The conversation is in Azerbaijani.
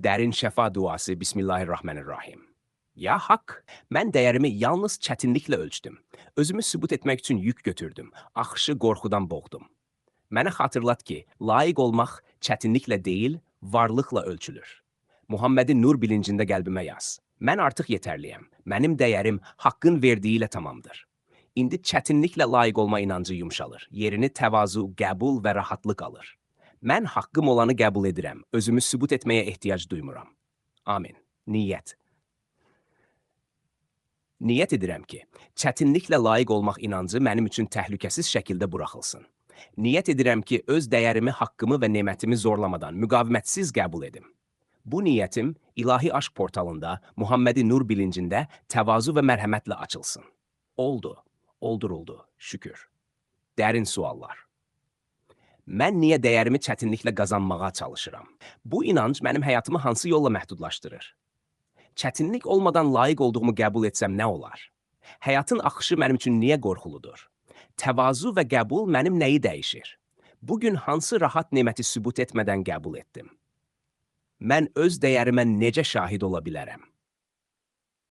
Dərin şəfa duası. Bismillahirrahmanirrahim. Ya haqq, mən dəyərimi yalnız çətinliklə ölçdüm. Özümü sübut etmək üçün yük götürdüm. Axışı qorxudan boğdum. Mənə xatırlat ki, layiq olmaq çətinliklə deyil, varlıqla ölçülür. Muhammedin nur bilincində qəlbimə yaz. Mən artıq yetərliyəm. Mənim dəyərim haqqın verdiyi ilə tamamdır. İndi çətinliklə layiq olma inancı yumşalır. Yerini təvazu, qəbul və rahatlıq alır. Mən haqqım olanı qəbul edirəm. Özümü sübut etməyə ehtiyac duymuram. Amin. Niyyət. Niyyət edirəm ki, çətinliklə layiq olmaq inancı mənim üçün təhlükəsiz şəkildə buraxılsın. Niyyət edirəm ki, öz dəyərimi, haqqımı və nemətimi zorlamadan, müqavimətsiz qəbul edim. Bu niyyətim İlahi Aşk portalında, Muhammedi Nur bilincində təvazu və mərhəmətlə açılsın. Oldu, olduruldu, şükür. Dərin suallar. Mən niyə dəyərimi çətinliklə qazanmağa çalışıram? Bu inanc mənim həyatımı hansı yolla məhdudlaşdırır? Çətinlik olmadan layiq olduğumu qəbul etsəm nə olar? Həyatın axışı mənim üçün niyə qorxuludur? Təvazu və qəbul mənim nəyi dəyişir? Bugün hansı rahat neməti sübut etmədən qəbul etdim? Mən öz dəyərimə necə şahid ola bilərəm?